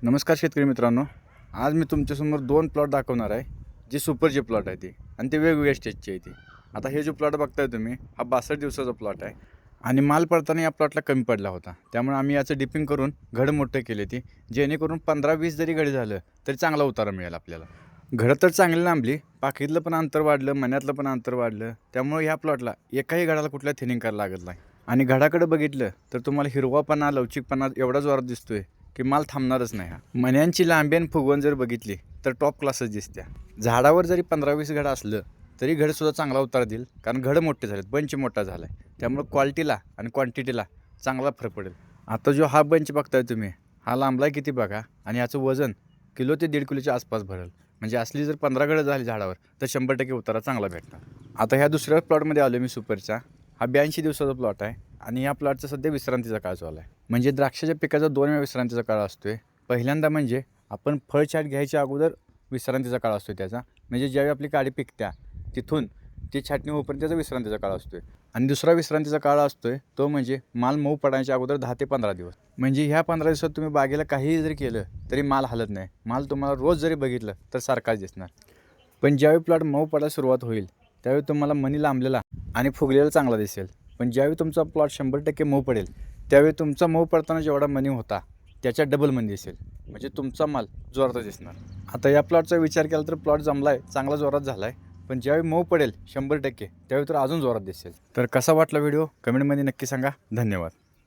नमस्कार शेतकरी मित्रांनो, आज मी तुमच्यासमोर दोन प्लॉट दाखवणार आहे जे सुपरचे प्लॉट आहे ते आणि ते वेगवेगळ्या स्टेजचे आहे ते. आता हे जो प्लॉट बघताय तुम्ही हा 62 दिवसाचा प्लॉट आहे आणि माल पडताना या प्लॉटला कमी पडला होता, त्यामुळे आम्ही याचं डिपिंग करून घड मोठं केले ते, जेणेकरून 15-20 जरी घडी झालं तरी चांगला उतारा मिळेल आपल्याला. घडं तर चांगली लांबली, पाखीतलं पण अंतर वाढलं, मण्यातलं पण अंतर वाढलं, त्यामुळे ह्या प्लॉटला एकाही घडाला कुठल्या थिनिंग करायला लागत नाही. आणि घडाकडे बघितलं तर तुम्हाला हिरवापणा लवचिकपणा एवढा जोरात दिसतोय की माल थांबणारच नाही. हा मण्यांची लांबी आणि फुगवण जर बघितली तर टॉप क्लासच दिसत्या. झाडावर जरी 15-20 घड असलं तरी घडसुद्धा चांगला उतार देईल, कारण घडं मोठे झालेत, बंच मोठा झाला आहे, त्यामुळे क्वालिटीला आणि क्वांटिटीला चांगला फरक पडेल. आता जो हा बंच बघताय तुम्ही, हा लांबला किती बघा, आणि याचं वजन किलो ते 1.5 किलोच्या आसपास भरेल. म्हणजे असली जर 15 घडं झाली झाडावर तर 100% उतारा चांगला भेटणार. आता ह्या दुसऱ्या प्लॉटमध्ये आलो मी सुपरचा. हा 82 दिवसाचा प्लॉट आहे आणि या प्लॉटचा सध्या विश्रांतीचा काळ चालू आहे. म्हणजे द्राक्षाच्या पिकाचा 2 वेळा विश्रांतीचा काळ असतोय. पहिल्यांदा म्हणजे आपण फळ छाट घ्यायच्या अगोदर विश्रांतीचा काळ असतो त्याचा, म्हणजे ज्यावेळी आपली काडी पिकत्या तिथून ती छाटणी होईपर्यंत त्याचा विश्रांतीचा काळ असतोय. आणि दुसरा विश्रांतीचा काळ असतोय तो म्हणजे माल मऊ पडायच्या अगोदर 10 ते 15 दिवस. म्हणजे ह्या 15 दिवसात तुम्ही बागेला काहीही जरी केलं तरी माल हलत नाही. माल तुम्हाला रोज जरी बघितलं तर सारखाच दिसणार. पण ज्यावेळी प्लॉट मऊ पडायला सुरुवात होईल त्यावेळी तुम्हाला मनी लांबलेला आणि फुगलेला चांगला दिसेल. पण ज्यावेळी तुमचा प्लॉट 100% मऊ पडेल त्यावेळी तुमचा मऊ पडताना जेवढा मनी होता त्याच्या डबल मनी दिसेल. म्हणजे तुमचा माल जोरात दिसणार. आता या प्लॉटचा विचार केला तर प्लॉट जमला आहे, चांगला जोरात झाला आहे, पण ज्यावेळी मऊ पडेल 100% त्यावेळी तर अजून जोरात दिसेल. तर कसा वाटला व्हिडिओ कमेंटमध्ये नक्की सांगा. धन्यवाद.